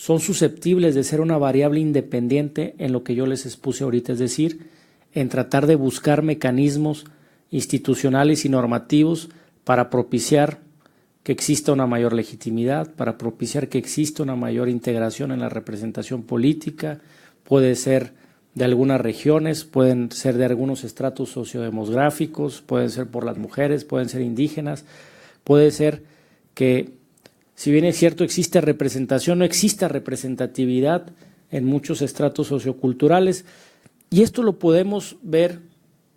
son susceptibles de ser una variable independiente en lo que yo les expuse ahorita, es decir, en tratar de buscar mecanismos institucionales y normativos para propiciar que exista una mayor legitimidad, para propiciar que exista una mayor integración en la representación política. Puede ser de algunas regiones, pueden ser de algunos estratos sociodemográficos, pueden ser por las mujeres, pueden ser indígenas, puede ser que, si bien es cierto existe representación, no exista representatividad en muchos estratos socioculturales, y esto lo podemos ver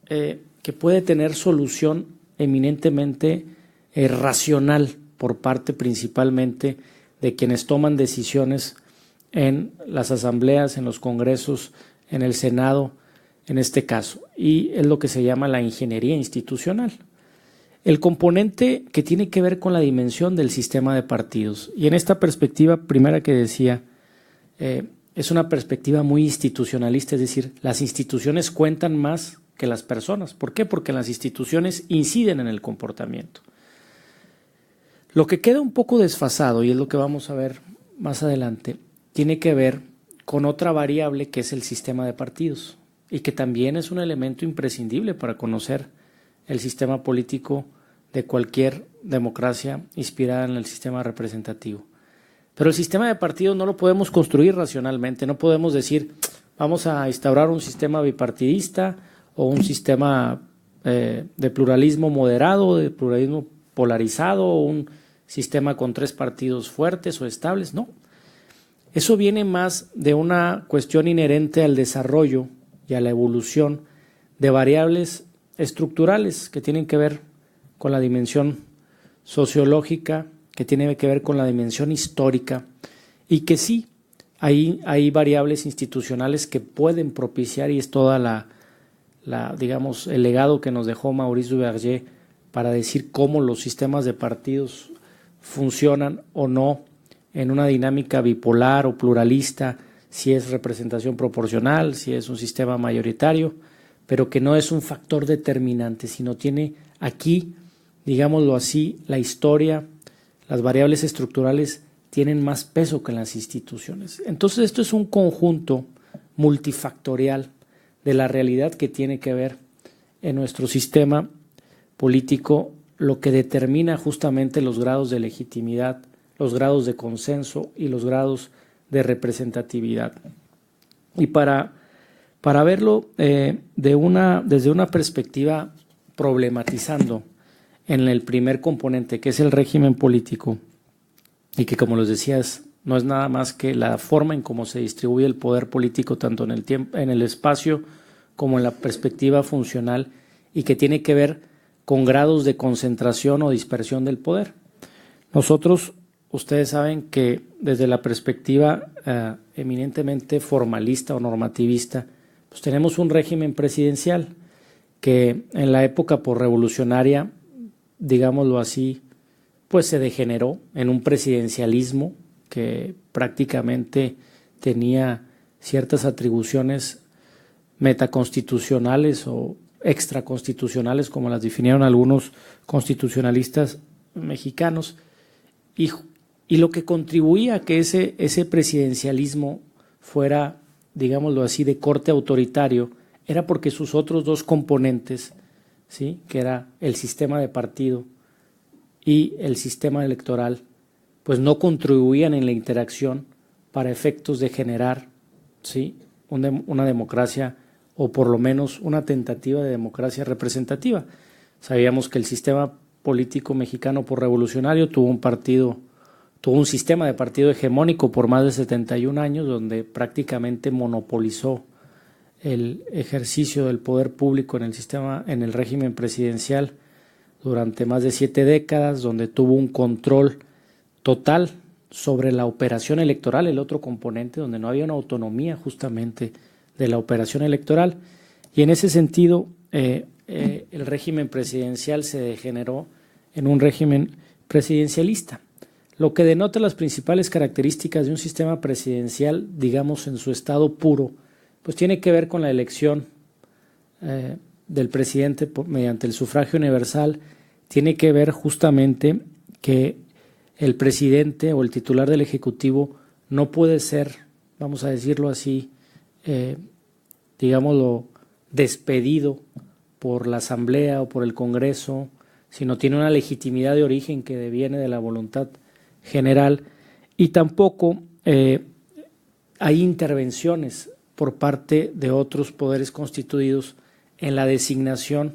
que puede tener solución eminentemente racional por parte principalmente de quienes toman decisiones en las asambleas, en los congresos, en el Senado, en este caso, y es lo que se llama la ingeniería institucional. El componente que tiene que ver con la dimensión del sistema de partidos, y en esta perspectiva primera que decía, es una perspectiva muy institucionalista, es decir, las instituciones cuentan más que las personas. ¿Por qué? Porque las instituciones inciden en el comportamiento. Lo que queda un poco desfasado, y es lo que vamos a ver más adelante, tiene que ver con otra variable que es el sistema de partidos, y que también es un elemento imprescindible para conocer el sistema político de cualquier democracia inspirada en el sistema representativo. Pero el sistema de partidos no lo podemos construir racionalmente, no podemos decir vamos a instaurar un sistema bipartidista o un sistema de pluralismo moderado, de pluralismo polarizado, o un sistema con 3 partidos fuertes o estables, no. Eso viene más de una cuestión inherente al desarrollo y a la evolución de variables estructurales que tienen que ver con la dimensión sociológica, que tiene que ver con la dimensión histórica, y que sí, hay variables institucionales que pueden propiciar, y es toda digamos, el legado que nos dejó Maurice Duverger para decir cómo los sistemas de partidos funcionan o no en una dinámica bipolar o pluralista, si es representación proporcional, si es un sistema mayoritario, pero que no es un factor determinante, sino tiene aquí, digámoslo así, la historia, las variables estructurales tienen más peso que las instituciones. Entonces esto es un conjunto multifactorial de la realidad que tiene que ver en nuestro sistema político, lo que determina justamente los grados de legitimidad, los grados de consenso y los grados de representatividad. Y para verlo desde una perspectiva problematizando en el primer componente, que es el régimen político, y que, como les decía, no es nada más que la forma en cómo se distribuye el poder político tanto en el tiempo, en el espacio, como en la perspectiva funcional, y que tiene que ver con grados de concentración o dispersión del poder. Nosotros, ustedes saben que desde la perspectiva eminentemente formalista o normativista, pues tenemos un régimen presidencial que en la época posrevolucionaria, digámoslo así, pues se degeneró en un presidencialismo que prácticamente tenía ciertas atribuciones metaconstitucionales o extraconstitucionales, como las definieron algunos constitucionalistas mexicanos, y lo que contribuía a que ese presidencialismo fuera, digámoslo así, de corte autoritario, era porque sus otros 2 componentes, ¿sí?, que era el sistema de partido y el sistema electoral, pues no contribuían en la interacción para efectos de generar, ¿sí?, una democracia, o por lo menos una tentativa de democracia representativa. Sabíamos que el sistema político mexicano posrevolucionario tuvo un sistema de partido hegemónico por más de 71 años, donde prácticamente monopolizó el ejercicio del poder público en el régimen presidencial durante más de 7 décadas, donde tuvo un control total sobre la operación electoral, el otro componente, donde no había una autonomía justamente de la operación electoral, y en ese sentido el régimen presidencial se degeneró en un régimen presidencialista, lo que denota las principales características de un sistema presidencial, digamos en su estado puro, pues tiene que ver con la elección del presidente mediante el sufragio universal, tiene que ver justamente que el presidente o el titular del Ejecutivo no puede ser, vamos a decirlo así, digámoslo, despedido por la Asamblea o por el Congreso, sino tiene una legitimidad de origen que deviene de la voluntad general, y tampoco hay intervenciones por parte de otros poderes constituidos en la designación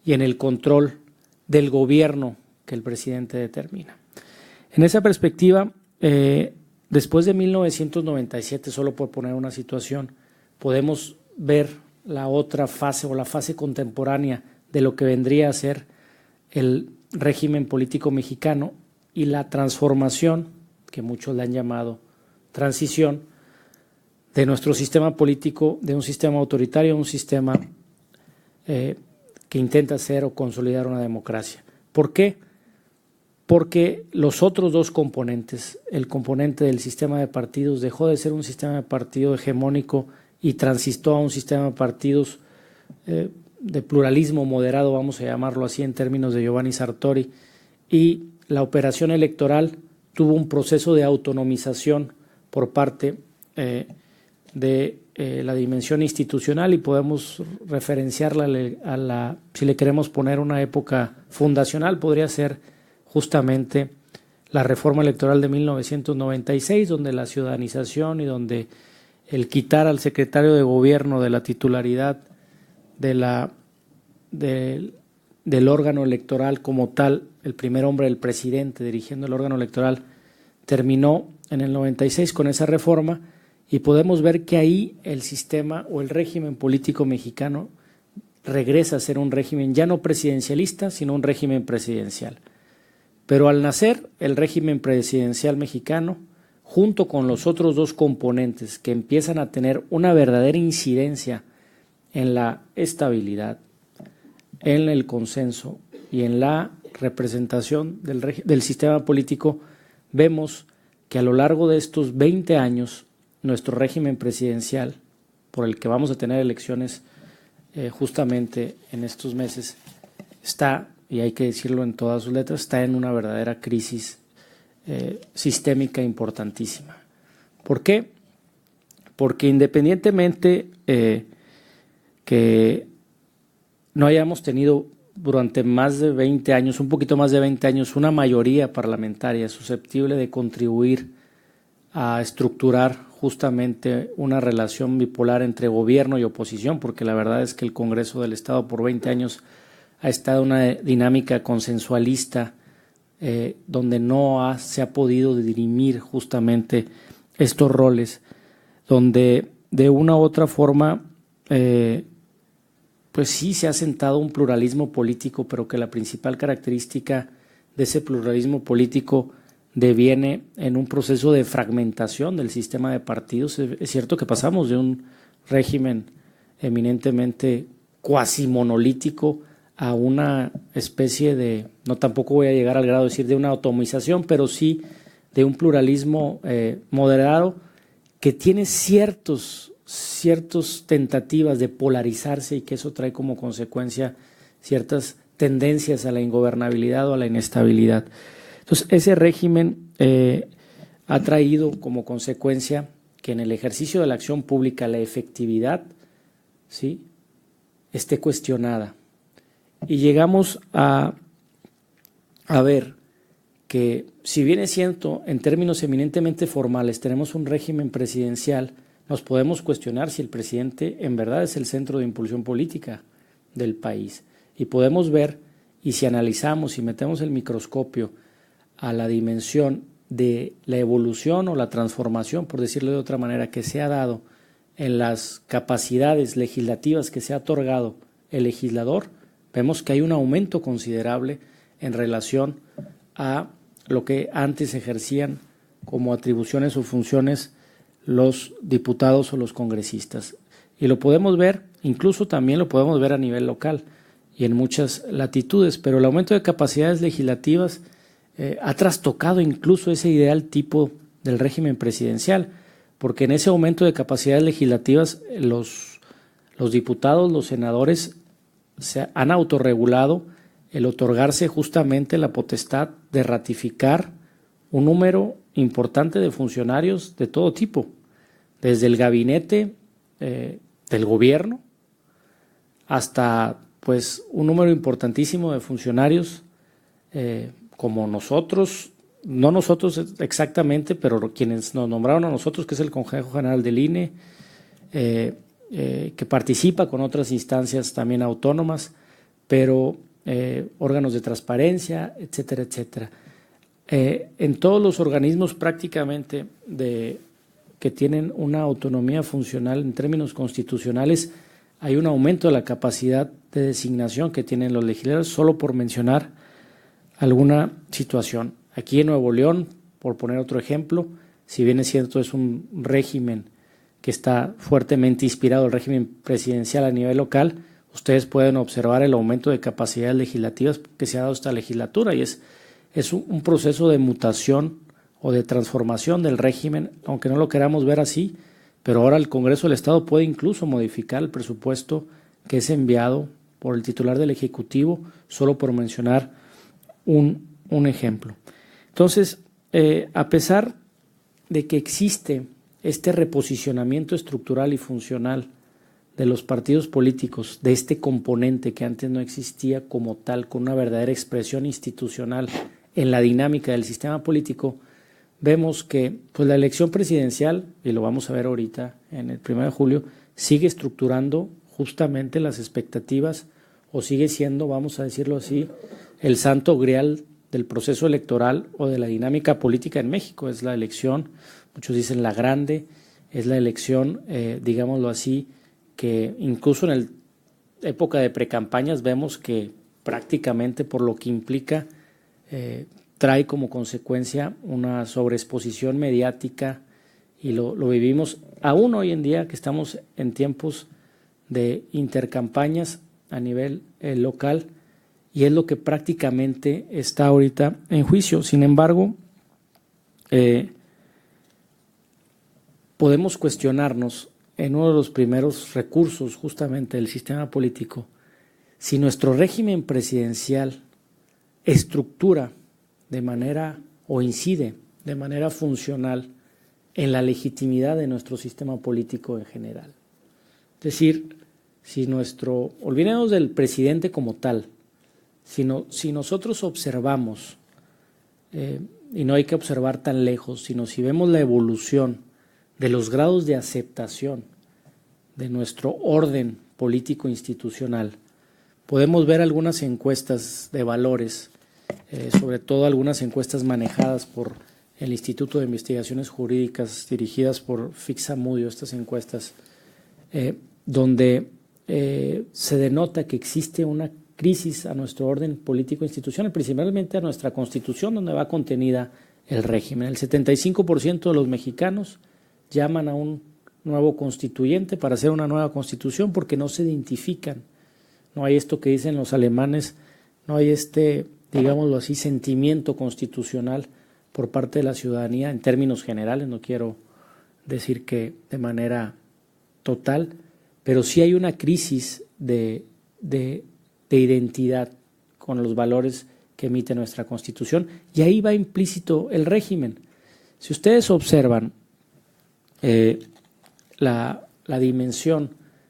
y en el control del gobierno que el presidente determina. En esa perspectiva, después de 1997, solo por poner una situación, podemos ver la otra fase o la fase contemporánea de lo que vendría a ser el régimen político mexicano y la transformación, que muchos le han llamado transición, de nuestro sistema político, de un sistema autoritario a un sistema que intenta hacer o consolidar una democracia. ¿Por qué? Porque los otros dos componentes, el componente del sistema de partidos dejó de ser un sistema de partido hegemónico y transistó a un sistema de partidos de pluralismo moderado, vamos a llamarlo así en términos de Giovanni Sartori, y la operación electoral tuvo un proceso de autonomización por parte de la dimensión institucional, y podemos referenciarla a la, si le queremos poner una época fundacional, podría ser justamente la reforma electoral de 1996, donde la ciudadanización y donde el quitar al secretario de gobierno de la titularidad del órgano electoral como tal, el primer hombre, el presidente dirigiendo el órgano electoral, terminó en el 96 con esa reforma, y podemos ver que ahí el sistema o el régimen político mexicano regresa a ser un régimen ya no presidencialista, sino un régimen presidencial. Pero al nacer el régimen presidencial mexicano, junto con los otros dos componentes que empiezan a tener una verdadera incidencia en la estabilidad, en el consenso y en la representación del sistema político, vemos que a lo largo de estos 20 años, nuestro régimen presidencial, por el que vamos a tener elecciones justamente en estos meses, está, y hay que decirlo en todas sus letras, está en una verdadera crisis sistémica importantísima. ¿Por qué? Porque independientemente que no hayamos tenido durante más de 20 años, un poquito más de 20 años, una mayoría parlamentaria susceptible de contribuir a estructurar justamente una relación bipolar entre gobierno y oposición, porque la verdad es que el Congreso del Estado por 20 años ha estado en una dinámica consensualista donde no se ha podido dirimir justamente estos roles, donde de una u otra forma pues sí se ha sentado un pluralismo político, pero que la principal característica de ese pluralismo político deviene en un proceso de fragmentación del sistema de partidos. Es cierto que pasamos de un régimen eminentemente cuasi monolítico a una especie de, no tampoco voy a llegar al grado de decir de una atomización, pero sí de un pluralismo moderado que tiene ciertas tentativas de polarizarse, y que eso trae como consecuencia ciertas tendencias a la ingobernabilidad o a la inestabilidad. Entonces, ese régimen ha traído como consecuencia que en el ejercicio de la acción pública la efectividad, ¿sí?, esté cuestionada. Y llegamos a ver que, si bien es cierto, en términos eminentemente formales tenemos un régimen presidencial, nos podemos cuestionar si el presidente en verdad es el centro de impulsión política del país. Y podemos ver, y si analizamos y metemos el microscopio a la dimensión de la evolución o la transformación, por decirlo de otra manera, que se ha dado en las capacidades legislativas que se ha otorgado el legislador, vemos que hay un aumento considerable en relación a lo que antes ejercían como atribuciones o funciones los diputados o los congresistas. Y lo podemos ver, incluso también lo podemos ver a nivel local y en muchas latitudes, pero el aumento de capacidades legislativas ha trastocado incluso ese ideal tipo del régimen presidencial, porque en ese aumento de capacidades legislativas los diputados, los senadores se han autorregulado el otorgarse justamente la potestad de ratificar un número importante de funcionarios de todo tipo, desde el gabinete del gobierno hasta pues un número importantísimo de funcionarios como nosotros, no nosotros exactamente, pero quienes nos nombraron a nosotros, que es el Consejo General del INE, que participa con otras instancias también autónomas, pero órganos de transparencia, etcétera, etcétera. En todos los organismos prácticamente que tienen una autonomía funcional en términos constitucionales, hay un aumento de la capacidad de designación que tienen los legisladores, solo por mencionar alguna situación. Aquí en Nuevo León, por poner otro ejemplo, si bien es cierto es un régimen que está fuertemente inspirado el régimen presidencial a nivel local, ustedes pueden observar el aumento de capacidades legislativas que se ha dado esta legislatura y es un proceso de mutación o de transformación del régimen, aunque no lo queramos ver así, pero ahora el Congreso del Estado puede incluso modificar el presupuesto que es enviado por el titular del Ejecutivo, solo por mencionar un ejemplo. Entonces, a pesar de que existe este reposicionamiento estructural y funcional de los partidos políticos, de este componente que antes no existía como tal, con una verdadera expresión institucional en la dinámica del sistema político, vemos que pues, la elección presidencial, y lo vamos a ver ahorita en el 1 de julio, sigue estructurando justamente las expectativas o sigue siendo, vamos a decirlo así, el santo grial del proceso electoral o de la dinámica política en México. Es la elección, muchos dicen la grande, es la elección, digámoslo así, que incluso en la época de precampañas vemos que prácticamente por lo que implica trae como consecuencia una sobreexposición mediática y lo vivimos aún hoy en día que estamos en tiempos de intercampañas a nivel local y es lo que prácticamente está ahorita en juicio. Sin embargo, podemos cuestionarnos en uno de los primeros recursos justamente del sistema político si nuestro régimen presidencial estructura de manera o incide de manera funcional en la legitimidad de nuestro sistema político en general. Es decir, si olvidemos del presidente como tal, si nosotros observamos, y no hay que observar tan lejos, sino si vemos la evolución de los grados de aceptación de nuestro orden político institucional, podemos ver algunas encuestas de valores, sobre todo algunas encuestas manejadas por el Instituto de Investigaciones Jurídicas dirigidas por Fixamudio, estas encuestas, donde se denota que existe una crisis a nuestro orden político institucional, principalmente a nuestra Constitución, donde va contenida el régimen. El 75% de los mexicanos llaman a un nuevo constituyente para hacer una nueva Constitución porque no se identifican. No hay esto que dicen los alemanes, no hay digámoslo así, sentimiento constitucional por parte de la ciudadanía en términos generales, no quiero decir que de manera total, pero sí hay una crisis de identidad con los valores que emite nuestra Constitución y ahí va implícito el régimen. Si ustedes observan la dimensión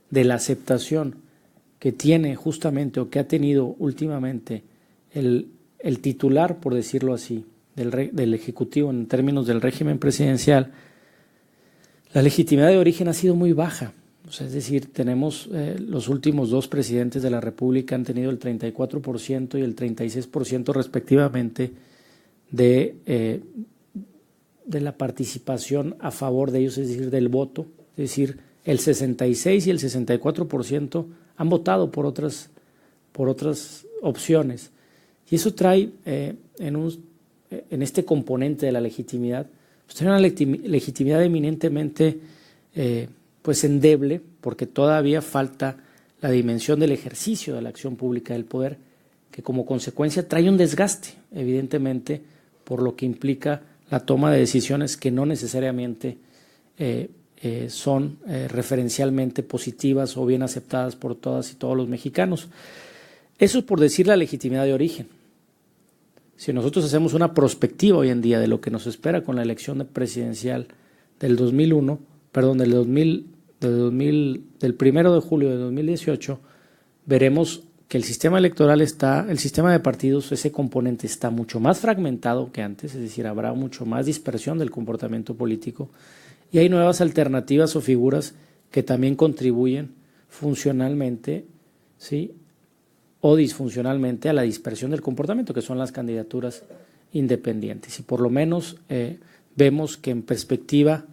de la aceptación que tiene justamente o que ha tenido últimamente el titular, por decirlo así, del Ejecutivo en términos del régimen presidencial, la legitimidad de origen ha sido muy baja. O sea, es decir, tenemos los últimos dos presidentes de la República han tenido el 34% y el 36% respectivamente de la participación a favor de ellos, es decir, del voto. Es decir, el 66 y el 64% han votado por otras opciones. Y eso trae en este componente de la legitimidad, pues trae una legitimidad eminentemente pues endeble, porque todavía falta la dimensión del ejercicio de la acción pública del poder, que como consecuencia trae un desgaste, evidentemente, por lo que implica la toma de decisiones que no necesariamente son referencialmente positivas o bien aceptadas por todas y todos los mexicanos. Eso es por decir la legitimidad de origen. Si nosotros hacemos una prospectiva hoy en día de lo que nos espera con la elección presidencial del 2001, perdón, del 1 de julio de 2018, veremos que el sistema electoral el sistema de partidos, ese componente está mucho más fragmentado que antes, es decir, habrá mucho más dispersión del comportamiento político y hay nuevas alternativas o figuras que también contribuyen funcionalmente, ¿sí?, o disfuncionalmente a la dispersión del comportamiento, que son las candidaturas independientes. Y por lo menos vemos que en perspectiva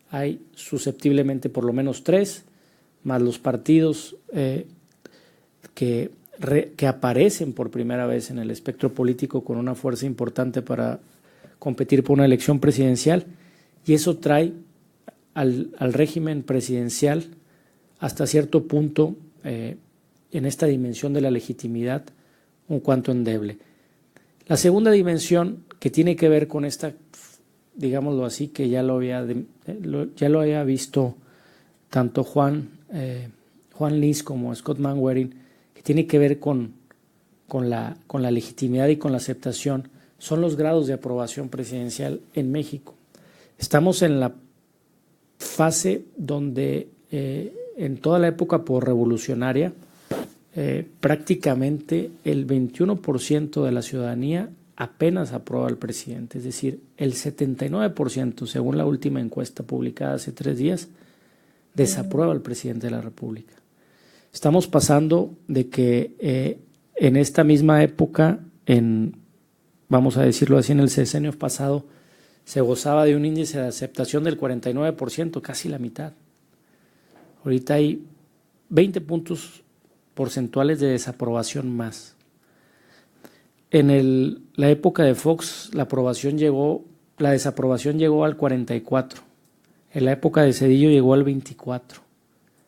hay susceptiblemente por lo menos 3, más los partidos que aparecen por primera vez en el espectro político con una fuerza importante para competir por una elección presidencial, y eso trae al régimen presidencial hasta cierto punto en esta dimensión de la legitimidad un cuanto endeble. La segunda dimensión, que tiene que ver con esta, digámoslo así, que ya lo había visto tanto Juan Lis como Scott Manwaring, que tiene que ver con la legitimidad y con la aceptación, son los grados de aprobación presidencial en México. Estamos en la fase donde en toda la época posrevolucionaria prácticamente el 21% de la ciudadanía apenas aprueba al presidente, es decir, el 79%, según la última encuesta publicada hace 3 días, desaprueba al presidente de la República. Estamos pasando de que en esta misma época, vamos a decirlo así, en el sexenio pasado, se gozaba de un índice de aceptación del 49%, casi la mitad. Ahorita hay 20 puntos porcentuales de desaprobación más. En la época de Fox, la desaprobación llegó al 44%. En la época de Zedillo llegó al 24%.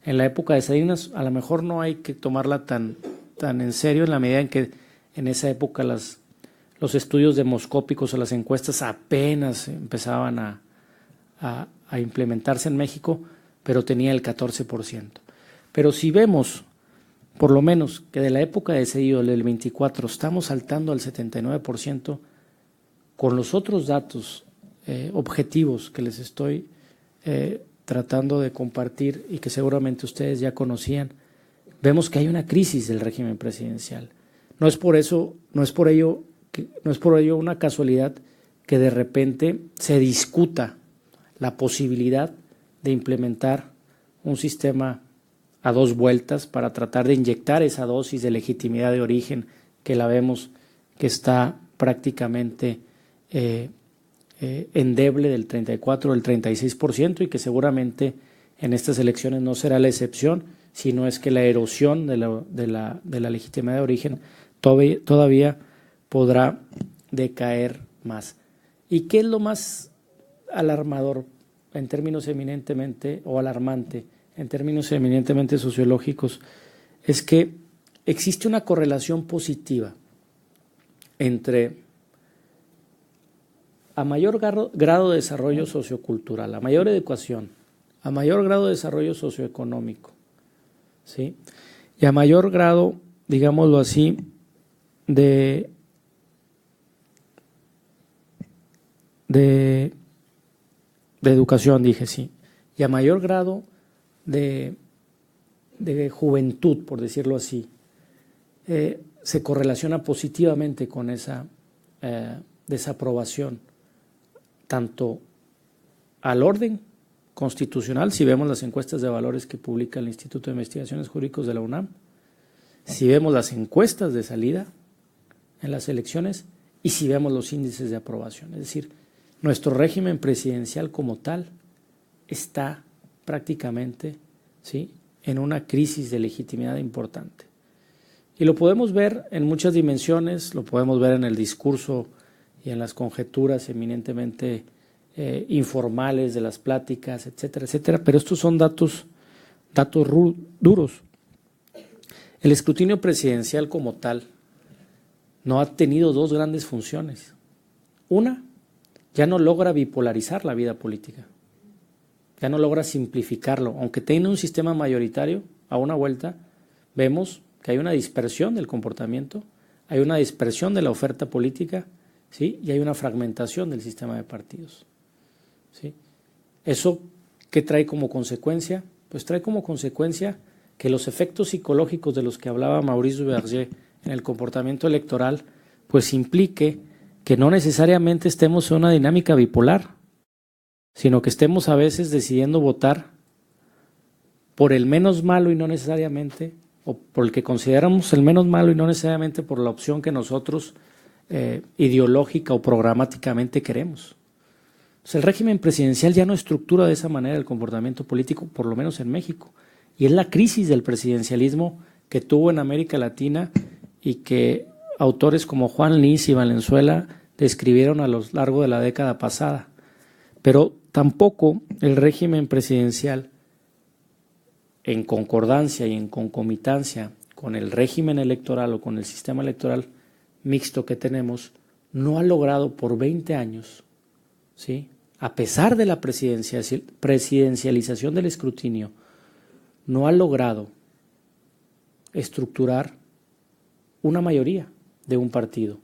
En la época de Salinas, a lo mejor no hay que tomarla tan en serio, en la medida en que en esa época los estudios demoscópicos o las encuestas apenas empezaban a implementarse en México, pero tenía el 14%. Pero si vemos, por lo menos, que de la época de Zedillo, del 24%, estamos saltando al 79%, con los otros datos objetivos que les estoy tratando de compartir y que seguramente ustedes ya conocían, vemos que hay una crisis del régimen presidencial. No es por ello una casualidad que de repente se discuta la posibilidad de implementar un sistema a 2 vueltas para tratar de inyectar esa dosis de legitimidad de origen que la vemos que está prácticamente endeble del 34% del 36% y que seguramente en estas elecciones no será la excepción, sino es que la erosión de la legitimidad de origen todavía podrá decaer más. ¿Y qué es lo más alarmador en términos eminentemente, o alarmante en términos eminentemente sociológicos? Es que existe una correlación positiva entre a mayor grado de desarrollo sociocultural, a mayor educación, a mayor grado de desarrollo socioeconómico, ¿sí?, y a mayor grado, digámoslo así, de educación, dije, sí, y a mayor grado de juventud, por decirlo así, se correlaciona positivamente con esa desaprobación, tanto al orden constitucional, si vemos las encuestas de valores que publica el Instituto de Investigaciones Jurídicas de la UNAM, si vemos las encuestas de salida en las elecciones y si vemos los índices de aprobación. Es decir, nuestro régimen presidencial como tal está prácticamente, ¿sí?, en una crisis de legitimidad importante. Y lo podemos ver en muchas dimensiones, lo podemos ver en el discurso y en las conjeturas eminentemente informales de las pláticas, etcétera, etcétera, pero estos son datos duros. El escrutinio presidencial como tal no ha tenido 2 grandes funciones. Una, ya no logra bipolarizar la vida política, ya no logra simplificarlo. Aunque tiene un sistema mayoritario, a una vuelta vemos que hay una dispersión del comportamiento, hay una dispersión de la oferta política ¿sí? Y hay una fragmentación del sistema de partidos, ¿sí? ¿Eso qué trae como consecuencia? Pues trae como consecuencia que los efectos psicológicos de los que hablaba Maurice Duverger en el comportamiento electoral, pues implique que no necesariamente estemos en una dinámica bipolar, sino que estemos a veces decidiendo votar por el menos malo y no necesariamente, o por el que consideramos el menos malo y no necesariamente por la opción que nosotros ideológica o programáticamente queremos. Entonces, el régimen presidencial ya no estructura de esa manera el comportamiento político, por lo menos en México. Y es la crisis del presidencialismo que tuvo en América Latina y que autores como Juan Lis y Valenzuela describieron a lo largo de la década pasada. Pero tampoco el régimen presidencial, en concordancia y en concomitancia con el régimen electoral o con el sistema electoral mixto que tenemos, no ha logrado por 20 años, ¿sí?, a pesar de la presidencialización del escrutinio, no ha logrado estructurar una mayoría de un partido,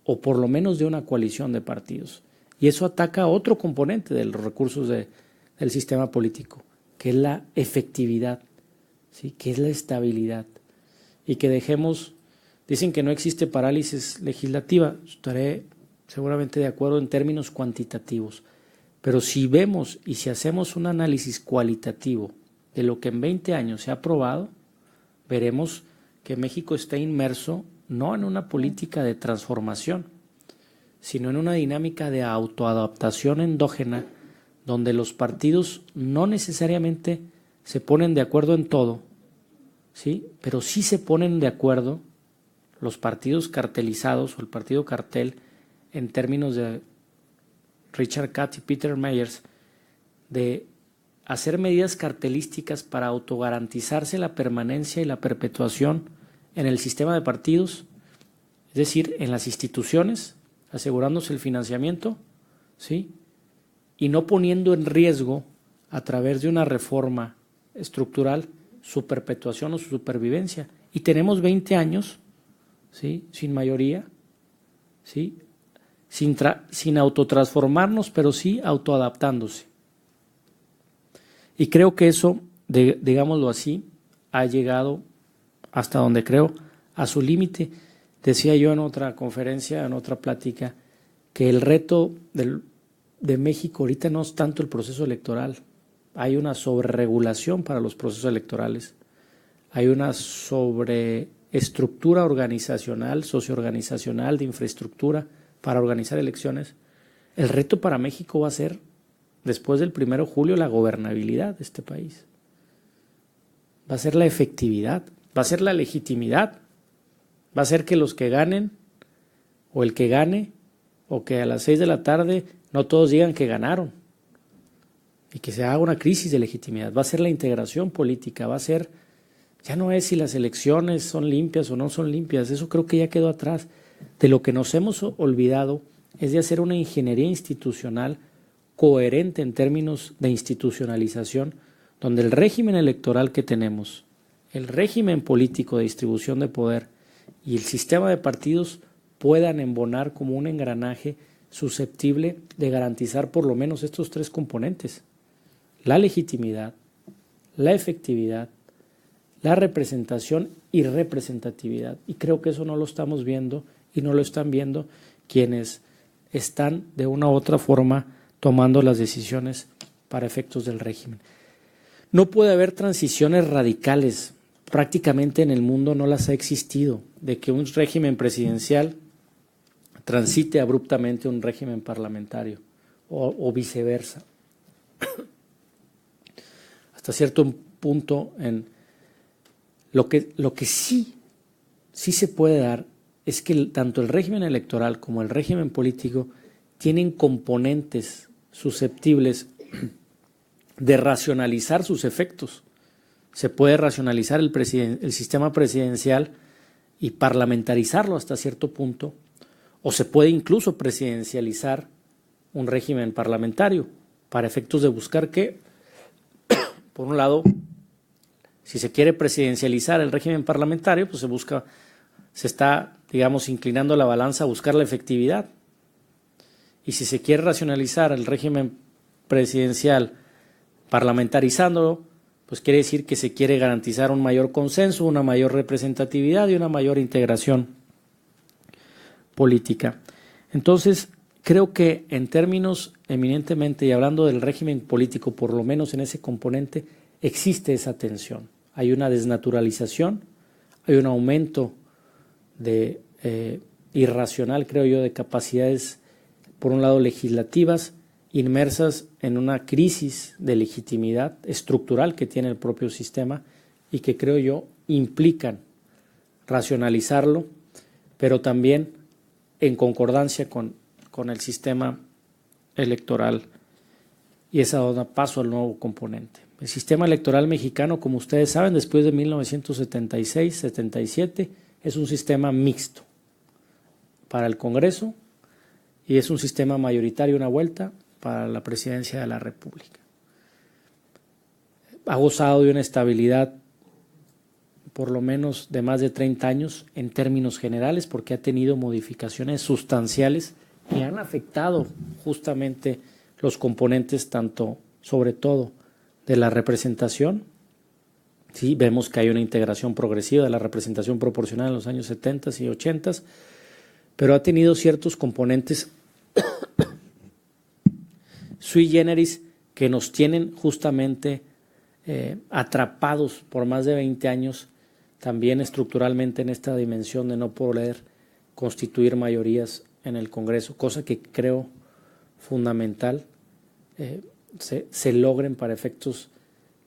o por lo menos de una coalición de partidos. Y eso ataca a otro componente de los recursos del sistema político, que es la efectividad, ¿sí?, que es la estabilidad. Y que dejemos, dicen que no existe parálisis legislativa, estaré seguramente de acuerdo en términos cuantitativos, pero si vemos y si hacemos un análisis cualitativo de lo que en 20 años se ha aprobado, veremos que México está inmerso no en una política de transformación, sino en una dinámica de autoadaptación endógena, donde los partidos no necesariamente se ponen de acuerdo en todo, ¿sí?, pero sí se ponen de acuerdo los partidos cartelizados o el partido cartel, en términos de Richard Katz y Peter Meyers, de hacer medidas cartelísticas para autogarantizarse la permanencia y la perpetuación en el sistema de partidos, es decir, en las instituciones, asegurándose el financiamiento, ¿sí?, y no poniendo en riesgo, a través de una reforma estructural, su perpetuación o su supervivencia. Y tenemos 20 años, ¿sí?, sin mayoría, ¿sí?, sin autotransformarnos, pero sí autoadaptándose. Y creo que eso, digámoslo así, ha llegado hasta donde creo, a su límite. Decía yo en otra conferencia, en otra plática, que el reto de México ahorita no es tanto el proceso electoral. Hay una sobreregulación para los procesos electorales. Hay una sobreestructura organizacional, socioorganizacional, de infraestructura para organizar elecciones. El reto para México va a ser, después del 1 de julio, la gobernabilidad de este país. Va a ser la efectividad, va a ser la legitimidad, va a ser que los que ganen, o el que gane, o que a las 6 de la tarde no todos digan que ganaron, y que se haga una crisis de legitimidad. Va a ser la integración política, va a ser, ya no es si las elecciones son limpias o no son limpias, eso creo que ya quedó atrás. De lo que nos hemos olvidado es de hacer una ingeniería institucional coherente en términos de institucionalización, donde el régimen electoral que tenemos, el régimen político de distribución de poder y el sistema de partidos puedan embonar como un engranaje susceptible de garantizar por lo menos estos 3 componentes: la legitimidad, la efectividad, la representación y representatividad. Y creo que eso no lo estamos viendo y no lo están viendo quienes están de una u otra forma tomando las decisiones para efectos del régimen. No puede haber transiciones radicales, prácticamente en el mundo no las ha existido, de que un régimen presidencial transite abruptamente a un régimen parlamentario o viceversa. Hasta cierto punto, en lo que sí se puede dar es que tanto el régimen electoral como el régimen político tienen componentes susceptibles de racionalizar sus efectos. Se puede racionalizar el sistema presidencial y parlamentarizarlo hasta cierto punto, o se puede incluso presidencializar un régimen parlamentario para efectos de buscar que, por un lado, si se quiere presidencializar el régimen parlamentario, pues se está, digamos, inclinando la balanza a buscar la efectividad, Y si se quiere racionalizar el régimen presidencial parlamentarizándolo, pues quiere decir que se quiere garantizar un mayor consenso, una mayor representatividad y una mayor integración política. Entonces, creo que en términos eminentemente, y hablando del régimen político, por lo menos en ese componente, existe esa tensión. Hay una desnaturalización, hay un aumento de irracional, creo yo, de capacidades, por un lado legislativas, inmersas en una crisis de legitimidad estructural que tiene el propio sistema y que creo yo implican racionalizarlo, pero también en concordancia con el sistema electoral, y esa da paso al nuevo componente. El sistema electoral mexicano, como ustedes saben, después de 1976-77, es un sistema mixto para el Congreso y es un sistema mayoritario una vuelta para la presidencia de la República. Ha gozado de una estabilidad por lo menos de más de 30 años en términos generales, porque ha tenido modificaciones sustanciales que han afectado justamente los componentes, tanto, sobre todo, de la representación. Sí, vemos que hay una integración progresiva de la representación proporcional en los años 70 y 80, pero ha tenido ciertos componentes sui generis que nos tienen justamente atrapados por más de 20 años, también estructuralmente en esta dimensión de no poder constituir mayorías en el Congreso, cosa que creo fundamental se logren para efectos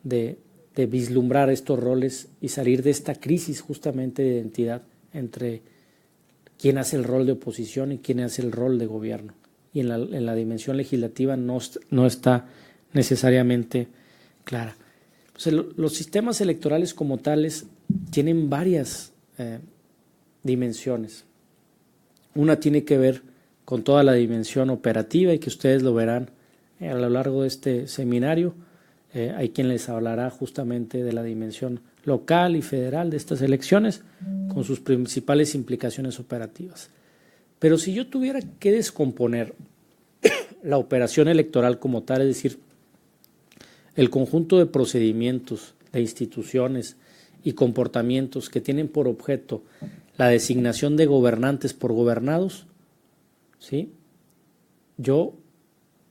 de vislumbrar estos roles y salir de esta crisis justamente de identidad entre quién hace el rol de oposición y quién hace el rol de gobierno. Y en la dimensión legislativa no está necesariamente clara. Pues los sistemas electorales como tales tienen varias dimensiones. Una tiene que ver con toda la dimensión operativa y que ustedes lo verán a lo largo de este seminario. Hay quien les hablará justamente de la dimensión local y federal de estas elecciones con sus principales implicaciones operativas. Pero si yo tuviera que descomponer la operación electoral como tal, es decir, el conjunto de procedimientos, de instituciones y comportamientos que tienen por objeto la designación de gobernantes por gobernados, ¿sí?, yo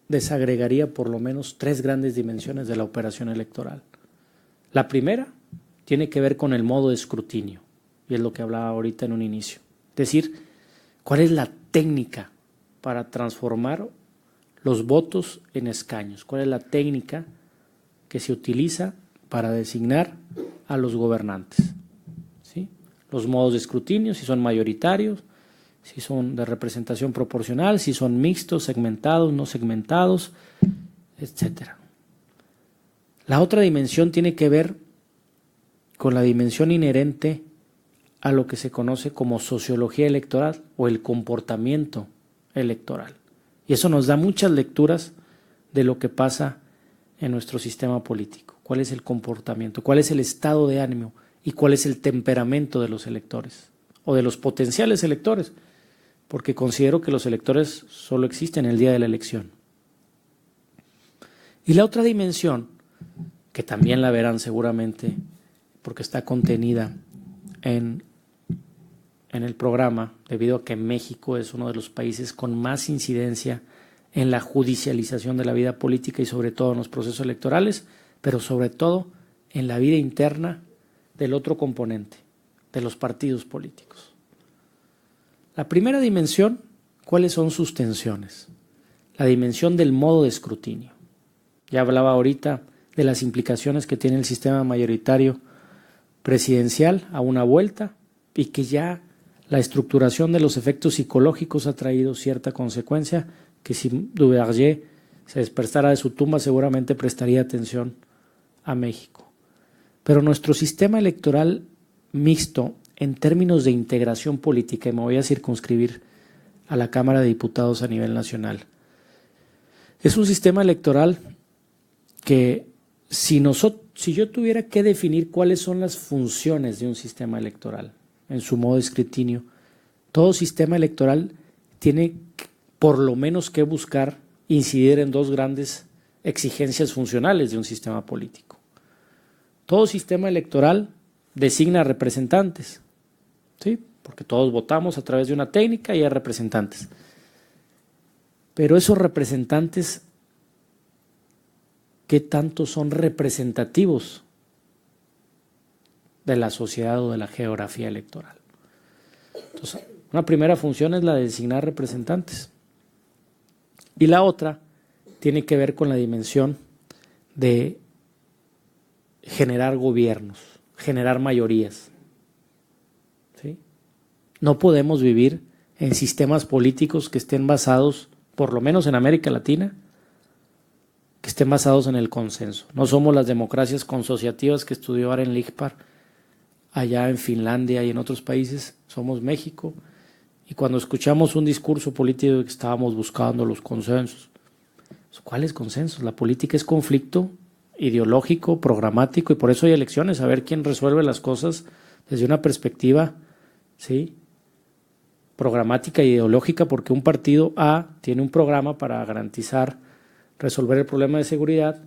desagregaría por lo menos 3 grandes dimensiones de la operación electoral. La primera tiene que ver con el modo de escrutinio, y es lo que hablaba ahorita en un inicio. Es decir, ¿cuál es la técnica para transformar los votos en escaños? ¿Cuál es la técnica que se utiliza para designar a los gobernantes? ¿Sí? Los modos de escrutinio, si son mayoritarios, si son de representación proporcional, si son mixtos, segmentados, no segmentados, etcétera. La otra dimensión tiene que ver con la dimensión inherente a lo que se conoce como sociología electoral o el comportamiento electoral. Y eso nos da muchas lecturas de lo que pasa en nuestro sistema político. ¿Cuál es el comportamiento? ¿Cuál es el estado de ánimo? ¿Y cuál es el temperamento de los electores? O de los potenciales electores, porque considero que los electores solo existen el día de la elección. Y la otra dimensión, que también la verán seguramente, porque está contenida en el programa, debido a que México es uno de los países con más incidencia en la judicialización de la vida política y sobre todo en los procesos electorales, pero sobre todo en la vida interna del otro componente, de los partidos políticos. La primera dimensión, ¿cuáles son sus tensiones? La dimensión del modo de escrutinio. Ya hablaba ahorita de las implicaciones que tiene el sistema mayoritario presidencial a una vuelta y que ya la estructuración de los efectos psicológicos ha traído cierta consecuencia que si Duvalier se despertara de su tumba seguramente prestaría atención a México. Pero nuestro sistema electoral mixto en términos de integración política, y me voy a circunscribir a la Cámara de Diputados a nivel nacional, es un sistema electoral que si yo tuviera que definir cuáles son las funciones de un sistema electoral en su modo de escrutinio, todo sistema electoral tiene por lo menos que buscar incidir en dos grandes exigencias funcionales de un sistema político. Todo sistema electoral designa representantes, ¿sí? Porque todos votamos a través de una técnica y hay representantes. Pero esos representantes, ¿qué tanto son representativos de la sociedad o de la geografía electoral? Entonces, una primera función es la de designar representantes. Y la otra tiene que ver con la dimensión de generar gobiernos, generar mayorías. ¿Sí? No podemos vivir en sistemas políticos que estén basados, por lo menos en América Latina, que estén basados en el consenso. No somos las democracias consociativas que estudió Aren Lippard allá en Finlandia y en otros países. Somos México. Y cuando escuchamos un discurso político que estábamos buscando los consensos, ¿cuáles consensos? La política es conflicto ideológico, programático, y por eso hay elecciones, a ver quién resuelve las cosas desde una perspectiva, ¿sí?, programática e ideológica, porque un partido A tiene un programa para garantizar resolver el problema de seguridad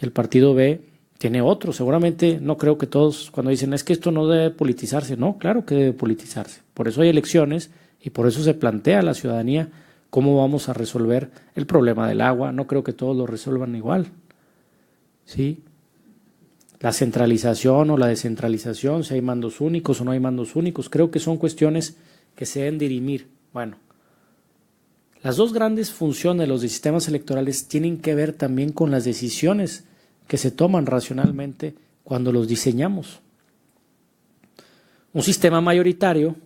y el partido B tiene otro. Seguramente no creo que todos, cuando dicen es que esto no debe politizarse, no, claro que debe politizarse. Por eso hay elecciones y por eso se plantea a la ciudadanía cómo vamos a resolver el problema del agua. No creo que todos lo resuelvan igual, ¿sí? La centralización o la descentralización, si hay mandos únicos o no hay mandos únicos, creo que son cuestiones que se deben dirimir. Bueno, las dos grandes funciones de los sistemas electorales tienen que ver también con las decisiones que se toman racionalmente cuando los diseñamos. Un sistema mayoritario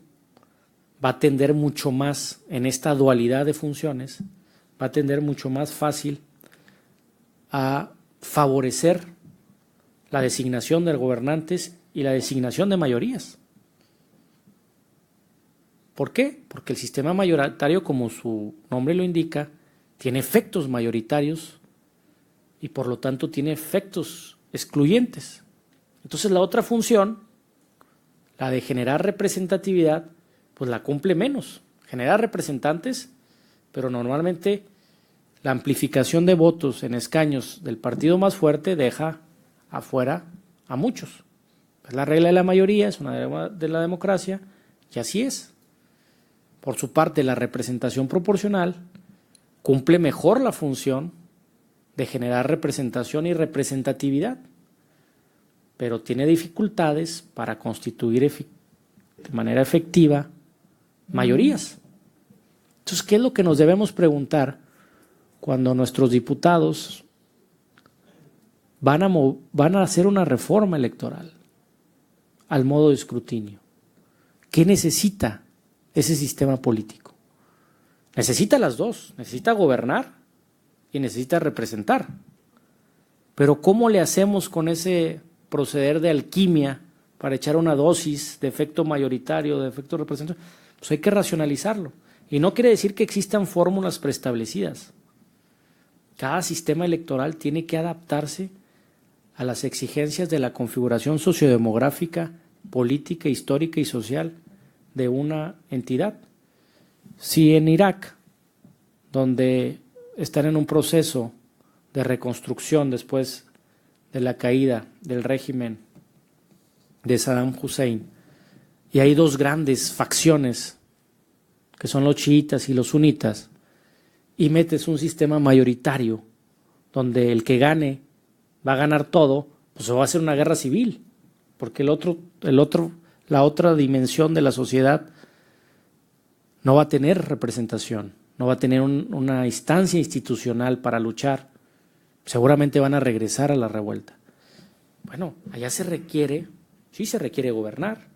va a tender mucho más, en esta dualidad de funciones, va a tender mucho más fácil a favorecer la designación de gobernantes y la designación de mayorías. ¿Por qué? Porque el sistema mayoritario, como su nombre lo indica, tiene efectos mayoritarios y por lo tanto tiene efectos excluyentes. Entonces la otra función, la de generar representatividad, pues la cumple menos. Genera representantes, pero normalmente la amplificación de votos en escaños del partido más fuerte deja afuera a muchos. Es la regla de la mayoría, es una de la democracia, y así es. Por su parte, la representación proporcional cumple mejor la función de generar representación y representatividad, pero tiene dificultades para constituir de manera efectiva mayorías. Entonces, ¿qué es lo que nos debemos preguntar cuando nuestros diputados van a hacer una reforma electoral al modo de escrutinio? ¿Qué necesita ese sistema político? Necesita las dos, necesita gobernar y necesita representar. Pero ¿cómo le hacemos con ese proceder de alquimia para echar una dosis de efecto mayoritario, de efecto representativo? Pues hay que racionalizarlo. Y no quiere decir que existan fórmulas preestablecidas. Cada sistema electoral tiene que adaptarse a las exigencias de la configuración sociodemográfica, política, histórica y social de una entidad. Si en Irak, donde están en un proceso de reconstrucción después de la caída del régimen de Saddam Hussein, y hay dos grandes facciones, que son los chiitas y los sunitas, y metes un sistema mayoritario donde el que gane va a ganar todo, pues se va a hacer una guerra civil, porque la otra dimensión de la sociedad no va a tener representación, no va a tener una instancia institucional para luchar. Seguramente van a regresar a la revuelta. Bueno, allá se requiere gobernar,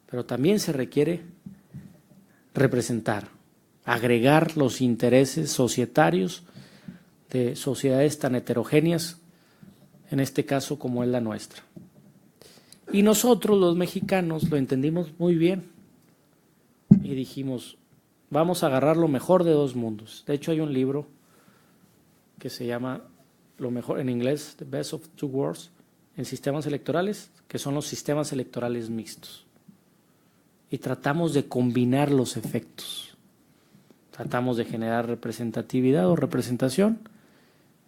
pero también se requiere representar, agregar los intereses societarios de sociedades tan heterogéneas, en este caso como es la nuestra. Y nosotros los mexicanos lo entendimos muy bien y dijimos, vamos a agarrar lo mejor de dos mundos. De hecho hay un libro que se llama, lo mejor en inglés, The Best of Two Worlds, en sistemas electorales, que son los sistemas electorales mixtos. Y tratamos de combinar los efectos. tratamos de generar representatividad o representación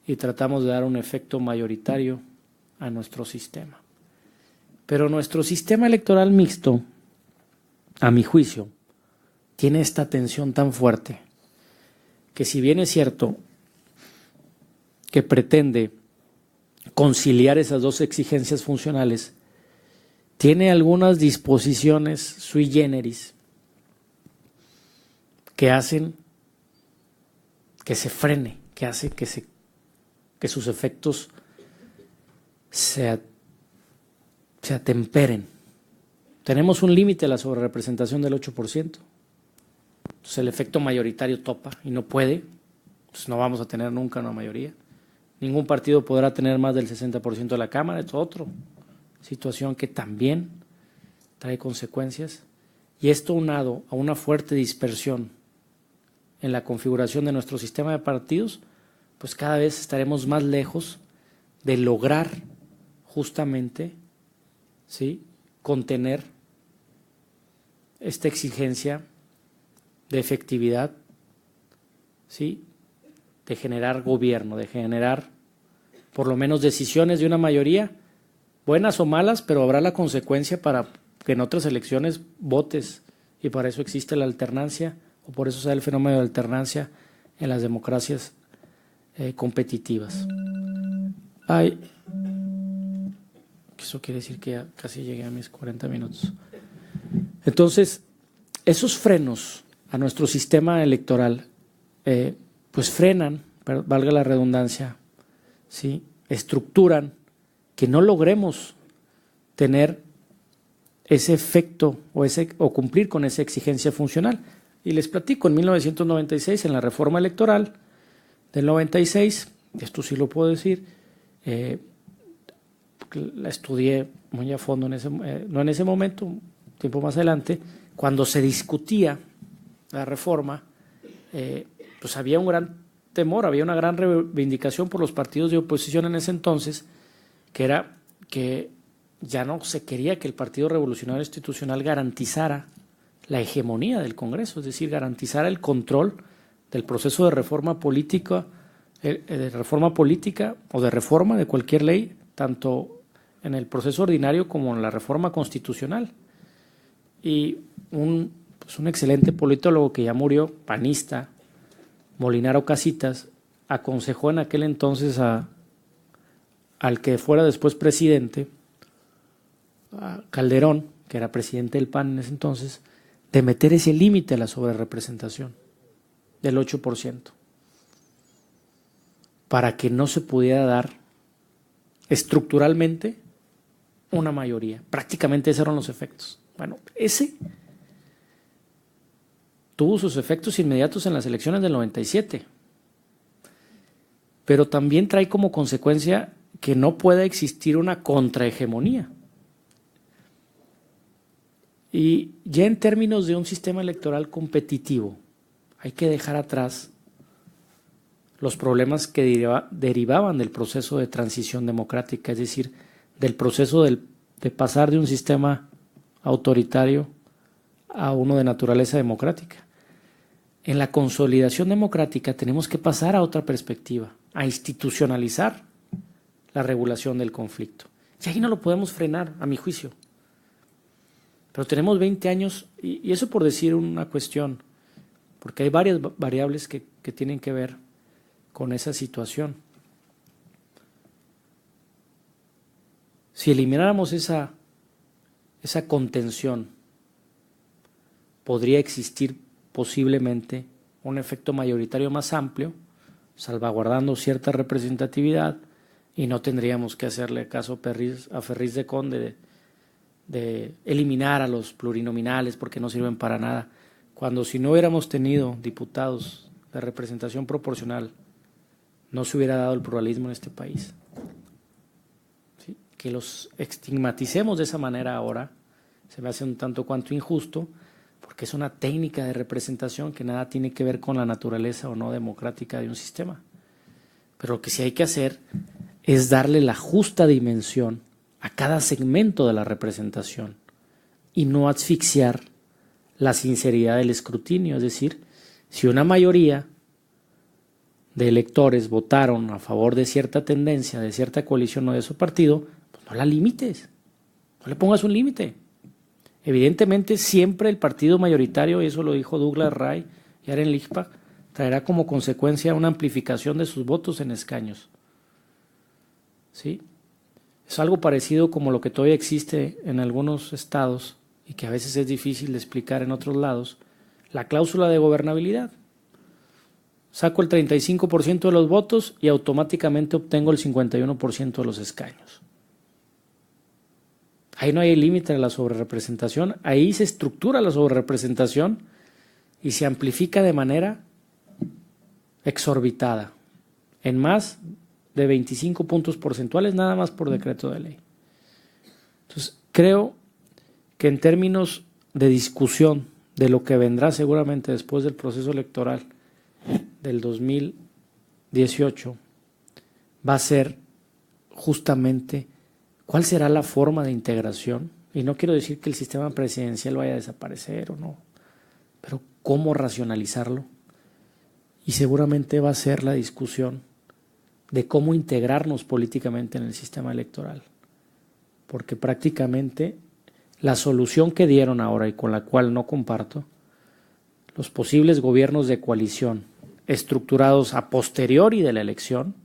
y tratamos de dar un efecto mayoritario a nuestro sistema. Pero nuestro sistema electoral mixto, a mi juicio, tiene esta tensión tan fuerte que, si bien es cierto que pretende conciliar esas dos exigencias funcionales, tiene algunas disposiciones sui generis que hacen que se frene, que hace que sus efectos se atemperen. Tenemos un límite a la sobrerepresentación del 8%. Entonces el efecto mayoritario topa y no puede. Pues no vamos a tener nunca una mayoría. Ningún partido podrá tener más del 60% de la Cámara. Es otra situación que también trae consecuencias. Y esto, unado a una fuerte dispersión en la configuración de nuestro sistema de partidos, pues cada vez estaremos más lejos de lograr justamente, ¿sí?, contener esta exigencia de efectividad, ¿sí?, de generar gobierno, de generar por lo menos decisiones de una mayoría, buenas o malas, pero habrá la consecuencia para que en otras elecciones votes, y para eso existe la alternancia, o por eso se da el fenómeno de alternancia en las democracias competitivas. Eso quiere decir que ya casi llegué a mis 40 minutos. Entonces, esos frenos a nuestro sistema electoral, pues frenan, valga la redundancia, ¿sí?, estructuran que no logremos tener ese efecto o cumplir con esa exigencia funcional. Y les platico, en 1996, en la reforma electoral del 96, esto sí lo puedo decir, la estudié muy a fondo, no en ese momento, un tiempo más adelante, cuando se discutía la reforma, pues había un gran temor, había una gran reivindicación por los partidos de oposición en ese entonces, que era que ya no se quería que el Partido Revolucionario Institucional garantizara la hegemonía del Congreso, es decir, garantizara el control del proceso de reforma política, o de reforma de cualquier ley, tanto en el proceso ordinario como en la reforma constitucional. Y un excelente politólogo que ya murió, panista, Molinaro Casitas, aconsejó en aquel entonces al que fuera después presidente, a Calderón, que era presidente del PAN en ese entonces, de meter ese límite a la sobrerepresentación del 8%, para que no se pudiera dar estructuralmente una mayoría. Prácticamente esos eran los efectos. Bueno, ese tuvo sus efectos inmediatos en las elecciones del 97, pero también trae como consecuencia que no pueda existir una contrahegemonía. Y ya en términos de un sistema electoral competitivo, hay que dejar atrás los problemas que derivaban del proceso de transición democrática, es decir, del proceso de pasar de un sistema autoritario a uno de naturaleza democrática. En la consolidación democrática tenemos que pasar a otra perspectiva, a institucionalizar la regulación del conflicto. Y ahí no lo podemos frenar, a mi juicio. Pero tenemos 20 años, y eso por decir una cuestión, porque hay varias variables que tienen que ver con esa situación. Si elimináramos esa contención, podría existir posiblemente un efecto mayoritario más amplio, salvaguardando cierta representatividad, y no tendríamos que hacerle caso a Ferriz de Conde de eliminar a los plurinominales porque no sirven para nada, cuando si no hubiéramos tenido diputados de representación proporcional, no se hubiera dado el pluralismo en este país. ¿Sí? Que los estigmaticemos de esa manera ahora se me hace un tanto cuanto injusto, porque es una técnica de representación que nada tiene que ver con la naturaleza o no democrática de un sistema. Pero lo que sí hay que hacer es darle la justa dimensión a cada segmento de la representación y no asfixiar la sinceridad del escrutinio. Es decir, Si una mayoría de electores votaron a favor de cierta tendencia, de cierta coalición o de su partido, pues no la limites, no le pongas un límite. Evidentemente siempre el partido mayoritario, y eso lo dijo Douglas Ray y Aren Lichtbach, traerá como consecuencia una amplificación de sus votos en escaños. ¿Sí? Es algo parecido como lo que todavía existe en algunos estados y que a veces es difícil de explicar en otros lados, la cláusula de gobernabilidad. Saco el 35% de los votos y automáticamente obtengo el 51% de los escaños. Ahí no hay límite a la sobrerepresentación, ahí se estructura la sobrerepresentación y se amplifica de manera exorbitada, en más de 25 puntos porcentuales nada más por decreto de ley. Entonces, creo que en términos de discusión de lo que vendrá seguramente después del proceso electoral del 2018, va a ser justamente cuál será la forma de integración, y no quiero decir que el sistema presidencial vaya a desaparecer o no, pero cómo racionalizarlo, y seguramente va a ser la discusión de cómo integrarnos políticamente en el sistema electoral, porque prácticamente la solución que dieron ahora y con la cual no comparto, los posibles gobiernos de coalición estructurados a posteriori de la elección,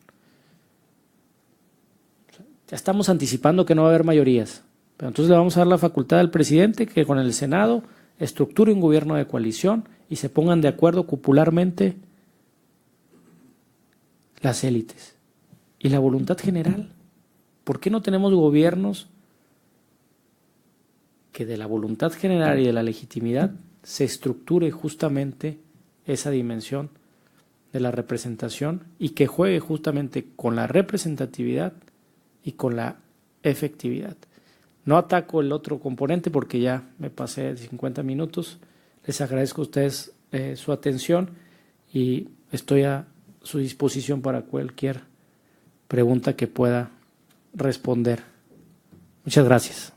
ya estamos anticipando que no va a haber mayorías, pero entonces le vamos a dar la facultad al presidente que con el Senado estructure un gobierno de coalición y se pongan de acuerdo cupularmente las élites y la voluntad general. ¿Por qué no tenemos gobiernos que de la voluntad general y de la legitimidad se estructure justamente esa dimensión de la representación y que juegue justamente con la representatividad y con la efectividad? No ataco el otro componente porque ya me pasé de 50 minutos. Les agradezco a ustedes su atención y estoy a su disposición para cualquier pregunta que pueda responder. Muchas gracias.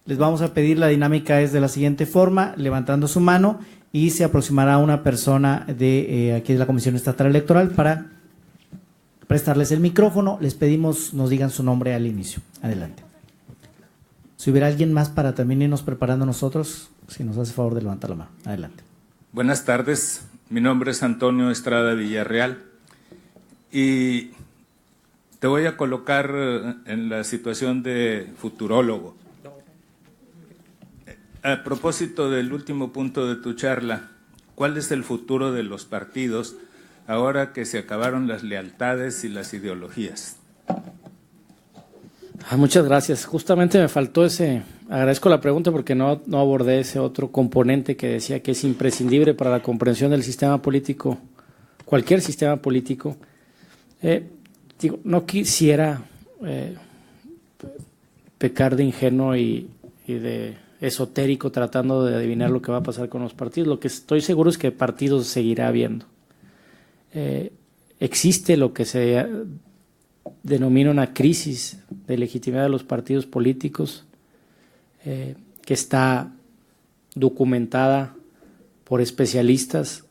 Les vamos a pedir, la dinámica es de la siguiente forma, levantando su mano y se aproximará una persona de aquí de la Comisión Estatal Electoral para prestarles el micrófono. Les pedimos nos digan su nombre al inicio. Adelante. Si hubiera alguien más para también irnos preparando nosotros, si nos hace favor de levantar la mano. Adelante. Buenas tardes, mi nombre es Antonio Estrada Villarreal y te voy a colocar en la situación de futurólogo. A propósito del último punto de tu charla, ¿cuál es el futuro de los partidos ahora que se acabaron las lealtades y las ideologías? Muchas gracias. Justamente me faltó agradezco la pregunta porque no abordé ese otro componente que decía que es imprescindible para la comprensión del sistema político, cualquier sistema político. No quisiera pecar de ingenuo y de esotérico tratando de adivinar lo que va a pasar con los partidos. Lo que estoy seguro es que partidos seguirá habiendo. Existe lo que se denomina una crisis de legitimidad de los partidos políticos, que está documentada por especialistas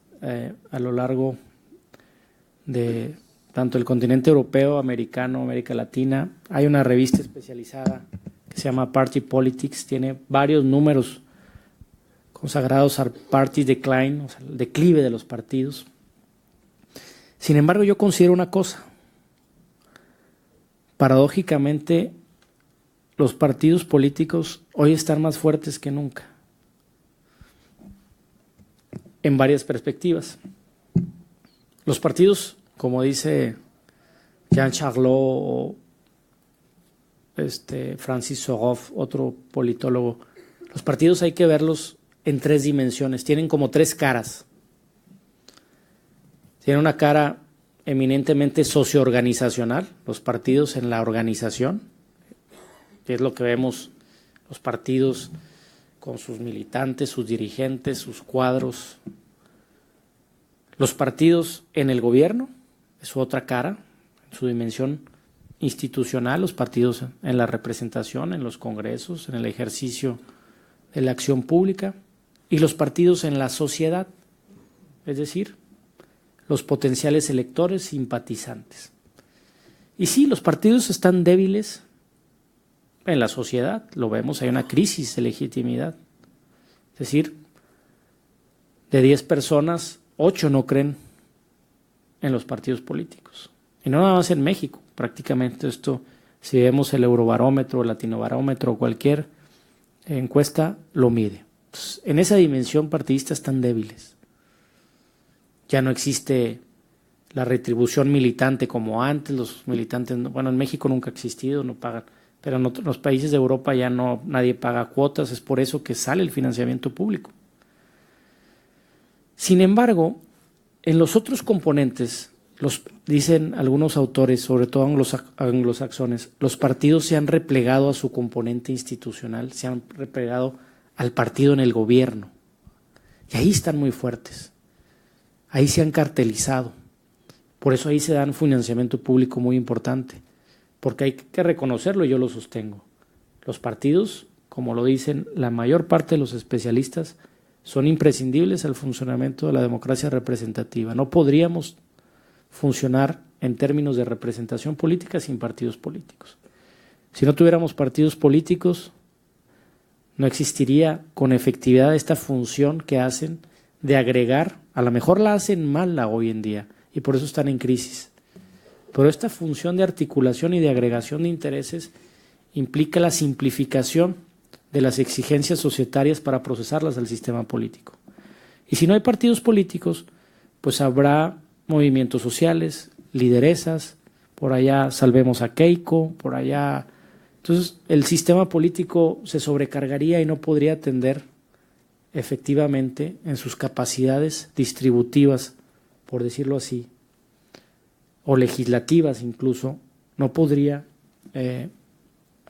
a lo largo de tanto el continente europeo, americano, América Latina. Hay una revista especializada que se llama Party Politics, tiene varios números consagrados al Party Decline, o sea, el declive de los partidos. Sin embargo, yo considero una cosa. Paradójicamente, los partidos políticos hoy están más fuertes que nunca, en varias perspectivas. Los partidos, como dice Jean Charlot o Francis Soroff, otro politólogo, los partidos hay que verlos en tres dimensiones, tienen como tres caras. Tienen una cara eminentemente socioorganizacional, los partidos en la organización, que es lo que vemos, los partidos con sus militantes, sus dirigentes, sus cuadros. Los partidos en el gobierno, es su otra cara, su dimensión institucional, los partidos en la representación, en los congresos, en el ejercicio de la acción pública, y los partidos en la sociedad, es decir, los potenciales electores simpatizantes. Y sí, los partidos están débiles en la sociedad, lo vemos, hay una crisis de legitimidad. Es decir, de 10 personas, 8 no creen en los partidos políticos. Y no nada más en México, prácticamente esto, si vemos el Eurobarómetro, el Latinobarómetro, cualquier encuesta lo mide. Entonces, en esa dimensión partidistas están débiles. Ya no existe la retribución militante como antes, los militantes, bueno, en México nunca ha existido, no pagan, pero en los países de Europa ya no, nadie paga cuotas, es por eso que sale el financiamiento público. Sin embargo, en los otros componentes, dicen algunos autores, sobre todo anglosajones, los partidos se han replegado a su componente institucional, se han replegado al partido en el gobierno. Y ahí están muy fuertes. Ahí se han cartelizado. Por eso ahí se da un financiamiento público muy importante. Porque hay que reconocerlo, y yo lo sostengo. Los partidos, como lo dicen la mayor parte de los especialistas, son imprescindibles al funcionamiento de la democracia representativa. No podríamos funcionar en términos de representación política sin partidos políticos. Si no tuviéramos partidos políticos, no existiría con efectividad esta función que hacen de agregar, a lo mejor la hacen mal hoy en día y por eso están en crisis, pero esta función de articulación y de agregación de intereses implica la simplificación de las exigencias societarias para procesarlas al sistema político. Y si no hay partidos políticos, pues habrá movimientos sociales, lideresas, por allá salvemos a Keiko, por allá. Entonces el sistema político se sobrecargaría y no podría atender efectivamente en sus capacidades distributivas, por decirlo así, o legislativas incluso, no podría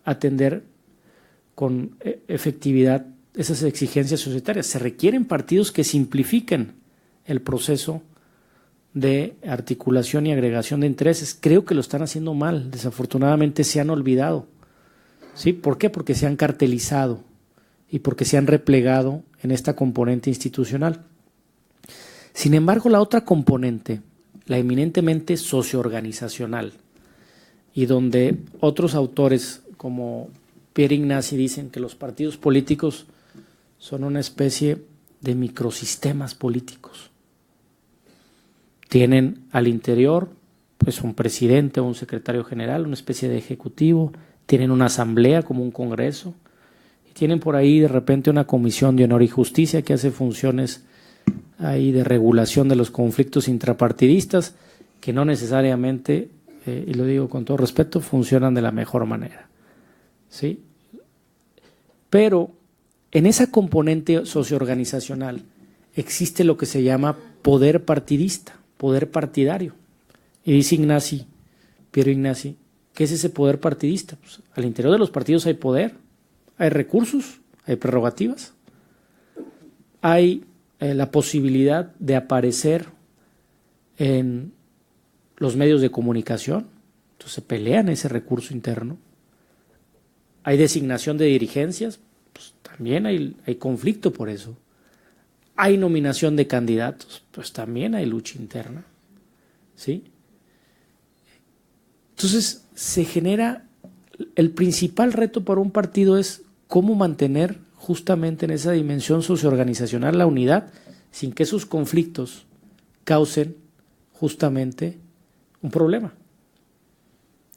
atender con efectividad esas exigencias societarias. Se requieren partidos que simplifiquen el proceso de articulación y agregación de intereses. Creo que lo están haciendo mal, desafortunadamente se han olvidado. ¿Sí? ¿Por qué? Porque se han cartelizado y porque se han replegado en esta componente institucional. Sin embargo, la otra componente, la eminentemente socioorganizacional, y donde otros autores como Pierre Ignacy dicen que los partidos políticos son una especie de microsistemas políticos. Tienen al interior pues un presidente o un secretario general, una especie de ejecutivo, tienen una asamblea como un congreso, y tienen por ahí de repente una comisión de honor y justicia que hace funciones ahí de regulación de los conflictos intrapartidistas que no necesariamente, y lo digo con todo respeto, funcionan de la mejor manera. ¿Sí? Pero en esa componente socioorganizacional existe lo que se llama poder partidista, poder partidario. Y dice Ignacy, Piero Ignacy, ¿qué es ese poder partidista? Pues, al interior de los partidos hay poder, hay recursos, hay prerrogativas, hay la posibilidad de aparecer en los medios de comunicación, entonces se pelean ese recurso interno. Hay designación de dirigencias, pues también hay conflicto por eso. Hay nominación de candidatos, pues también hay lucha interna. ¿Sí? Entonces se genera, el principal reto para un partido es cómo mantener justamente en esa dimensión socioorganizacional la unidad sin que esos conflictos causen justamente un problema.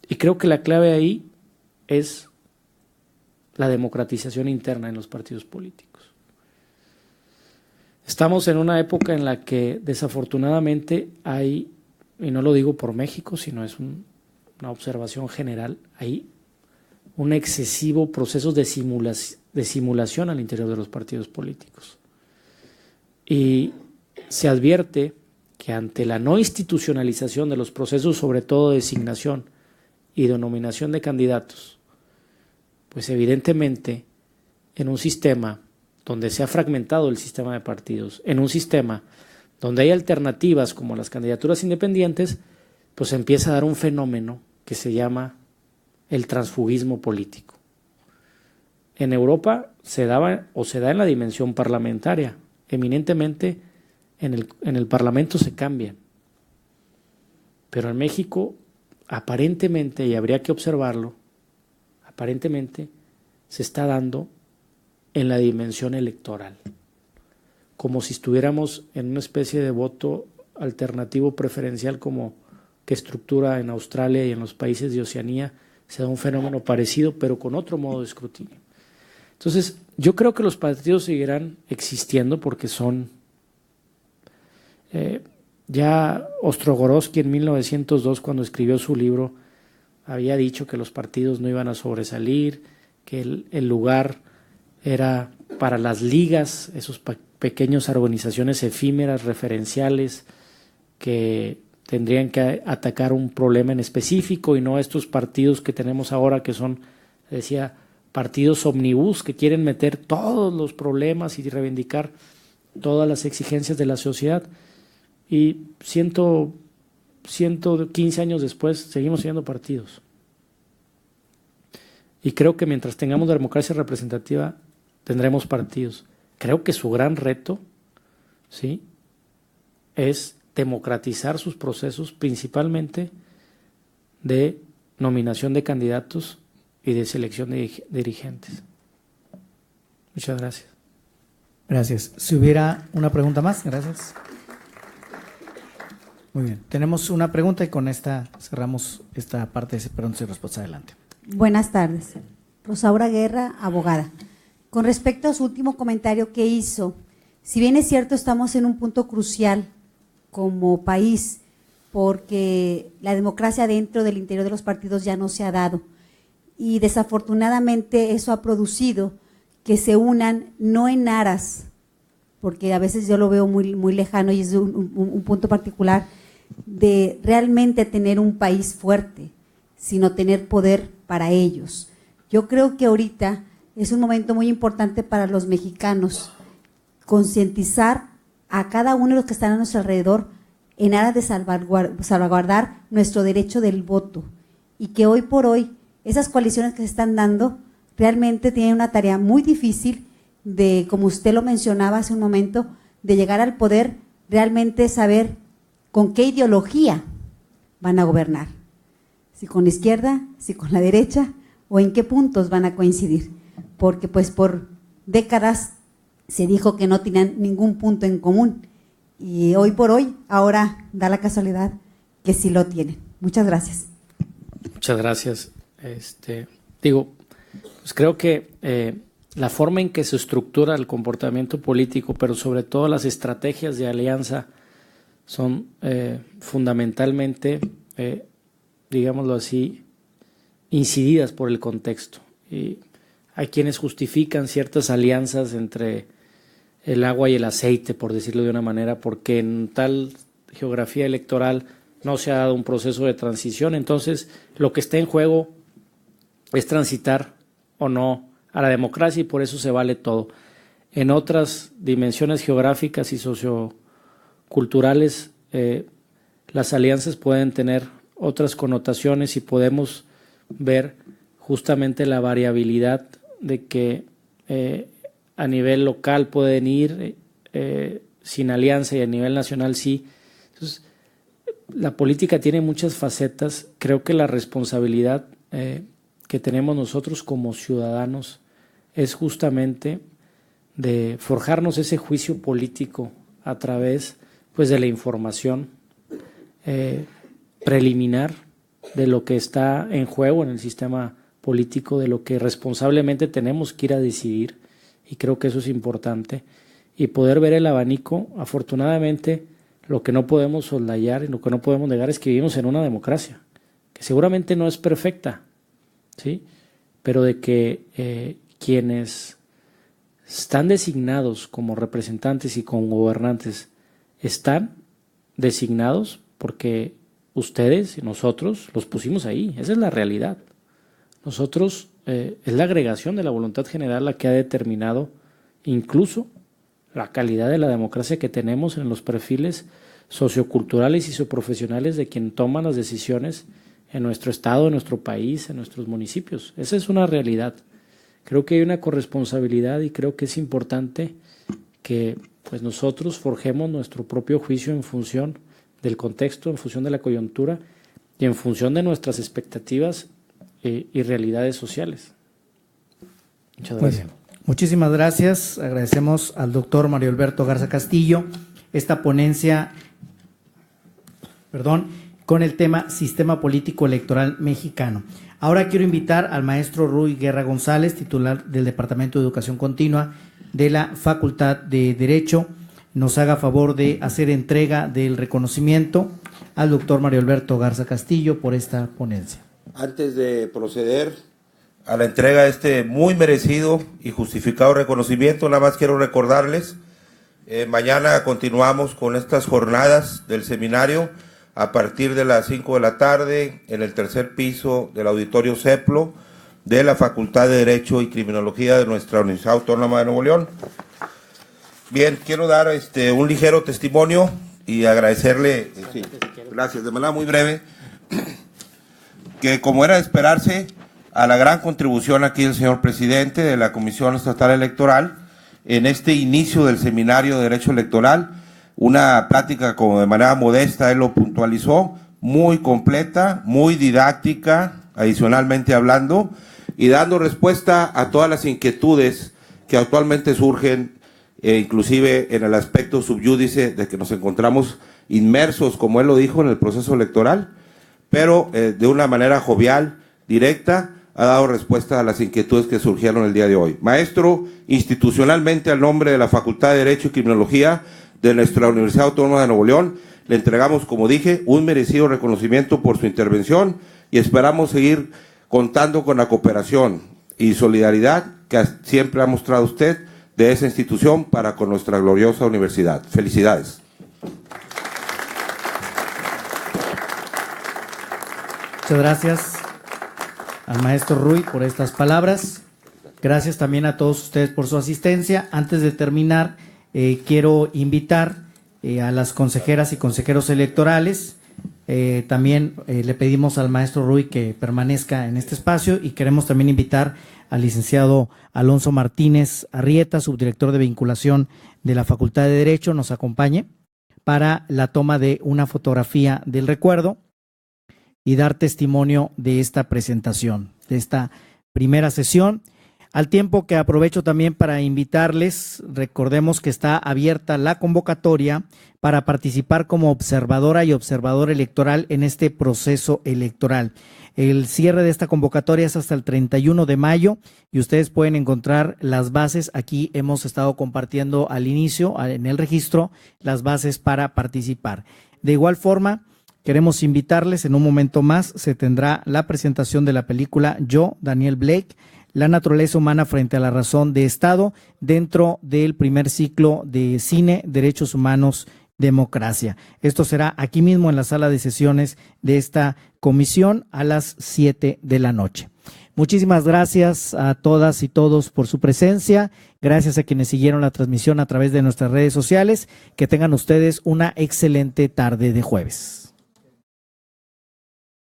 Y creo que la clave ahí es la democratización interna en los partidos políticos. Estamos en una época en la que desafortunadamente hay, y no lo digo por México, sino es una observación general, hay un excesivo proceso de simulación al interior de los partidos políticos. Y se advierte que ante la no institucionalización de los procesos, sobre todo de designación y de nominación de candidatos, pues evidentemente en un sistema donde se ha fragmentado el sistema de partidos, en un sistema donde hay alternativas como las candidaturas independientes, pues empieza a dar un fenómeno que se llama el transfugismo político. En Europa se daba o se da en la dimensión parlamentaria, eminentemente en el Parlamento se cambian, pero en México aparentemente, y habría que observarlo, aparentemente se está dando en la dimensión electoral, como si estuviéramos en una especie de voto alternativo preferencial como que estructura en Australia y en los países de Oceanía. Se da un fenómeno parecido, pero con otro modo de escrutinio. Entonces, yo creo que los partidos seguirán existiendo porque son… ya Ostrogorowski en 1902, cuando escribió su libro, había dicho que los partidos no iban a sobresalir, que el lugar era para las ligas, esos pequeñas organizaciones efímeras, referenciales, que tendrían que atacar un problema en específico y no estos partidos que tenemos ahora que son, decía, partidos omnibus que quieren meter todos los problemas y reivindicar todas las exigencias de la sociedad. Y 115 años después seguimos siendo partidos. Y creo que mientras tengamos la democracia representativa tendremos partidos. Creo que su gran reto, ¿sí?, es democratizar sus procesos, principalmente de nominación de candidatos y de selección de dirigentes. Muchas gracias. Gracias. Si hubiera una pregunta más, gracias. Muy bien. Tenemos una pregunta y con esta cerramos esta parte de preguntas y respuestas. Adelante. Buenas tardes. Rosaura Guerra, abogada. Con respecto a su último comentario que hizo, si bien es cierto, estamos en un punto crucial como país, porque la democracia dentro del interior de los partidos ya no se ha dado. Y desafortunadamente eso ha producido que se unan no en aras, porque a veces yo lo veo muy lejano y es un punto particular, de realmente tener un país fuerte, sino tener poder para ellos. Yo creo que ahorita es un momento muy importante para los mexicanos concientizar a cada uno de los que están a nuestro alrededor en aras de salvaguardar nuestro derecho del voto, y que hoy por hoy esas coaliciones que se están dando realmente tienen una tarea muy difícil de, como usted lo mencionaba hace un momento, de llegar al poder, realmente saber con qué ideología van a gobernar, si con la izquierda, si con la derecha, o en qué puntos van a coincidir, porque pues por décadas se dijo que no tenían ningún punto en común, y hoy por hoy, ahora da la casualidad que sí lo tienen. Muchas gracias. Muchas gracias. Pues creo que la forma en que se estructura el comportamiento político, pero sobre todo las estrategias de alianza, son fundamentalmente, digámoslo así, incididas por el contexto. Y hay quienes justifican ciertas alianzas entre el agua y el aceite, por decirlo de una manera, porque en tal geografía electoral no se ha dado un proceso de transición. Entonces, lo que está en juego es transitar o no a la democracia, y por eso se vale todo. En otras dimensiones geográficas y socioculturales, las alianzas pueden tener otras connotaciones y podemos ver justamente la variabilidad de que a nivel local pueden ir sin alianza y a nivel nacional sí. Entonces, la política tiene muchas facetas. Creo que la responsabilidad que tenemos nosotros como ciudadanos es justamente de forjarnos ese juicio político a través, pues, de la información preliminar de lo que está en juego en el sistema político, de lo que responsablemente tenemos que ir a decidir, y creo que eso es importante, y poder ver el abanico. Afortunadamente, lo que no podemos soslayar y lo que no podemos negar es que vivimos en una democracia, que seguramente no es perfecta, ¿sí?, pero de que quienes están designados como representantes y como gobernantes están designados porque ustedes y nosotros los pusimos ahí. Esa es la realidad. Nosotros, es la agregación de la voluntad general la que ha determinado incluso la calidad de la democracia que tenemos en los perfiles socioculturales y socioprofesionales de quien toman las decisiones en nuestro estado, en nuestro país, en nuestros municipios. Esa es una realidad. Creo que hay una corresponsabilidad y creo que es importante que pues nosotros forjemos nuestro propio juicio en función del contexto, en función de la coyuntura y en función de nuestras expectativas y realidades sociales. Muchas gracias. Muchísimas gracias. Agradecemos al doctor Mario Alberto Garza Castillo esta ponencia, con el tema Sistema Político Electoral Mexicano. Ahora quiero invitar al maestro Ruy Guerra González, titular del Departamento de Educación Continua de la Facultad de Derecho, nos haga favor de hacer entrega del reconocimiento al doctor Mario Alberto Garza Castillo por esta ponencia. Antes de proceder a la entrega de este muy merecido y justificado reconocimiento, nada más quiero recordarles, mañana continuamos con estas jornadas del seminario a partir de las 5 de la tarde en el tercer piso del Auditorio CEPLO de la Facultad de Derecho y Criminología de nuestra Universidad Autónoma de Nuevo León. Bien, quiero dar un ligero testimonio y agradecerle, gracias, de manera muy breve, que como era de esperarse, a la gran contribución aquí del señor presidente de la Comisión Estatal Electoral, en este inicio del Seminario de Derecho Electoral, una plática como de manera modesta, él lo puntualizó, muy completa, muy didáctica, adicionalmente hablando, y dando respuesta a todas las inquietudes que actualmente surgen, inclusive en el aspecto subyúdice de que nos encontramos inmersos, como él lo dijo, en el proceso electoral, pero de una manera jovial, directa, ha dado respuesta a las inquietudes que surgieron el día de hoy. Maestro, institucionalmente, al nombre de la Facultad de Derecho y Criminología de nuestra Universidad Autónoma de Nuevo León, le entregamos, como dije, un merecido reconocimiento por su intervención y esperamos seguir contando con la cooperación y solidaridad que siempre ha mostrado usted de esa institución para con nuestra gloriosa universidad. Felicidades. Muchas gracias al maestro Ruy por estas palabras. Gracias también a todos ustedes por su asistencia. Antes de terminar, quiero invitar a las consejeras y consejeros electorales. También le pedimos al maestro Ruy que permanezca en este espacio y queremos también invitar al licenciado Alonso Martínez Arrieta, subdirector de vinculación de la Facultad de Derecho, nos acompañe para la toma de una fotografía del recuerdo y dar testimonio de esta presentación, de esta primera sesión. Al tiempo que aprovecho también para invitarles, recordemos que está abierta la convocatoria para participar como observadora y observador electoral en este proceso electoral. El cierre de esta convocatoria es hasta el 31 de mayo y ustedes pueden encontrar las bases. Aquí hemos estado compartiendo al inicio, en el registro, las bases para participar. De igual forma, queremos invitarles, en un momento más se tendrá la presentación de la película Yo, Daniel Blake, la naturaleza humana frente a la razón de Estado, dentro del primer ciclo de cine, Derechos Humanos, Democracia. Esto será aquí mismo en la sala de sesiones de esta comisión a las 7 de la noche. Muchísimas gracias a todas y todos por su presencia. Gracias a quienes siguieron la transmisión a través de nuestras redes sociales. Que tengan ustedes una excelente tarde de jueves.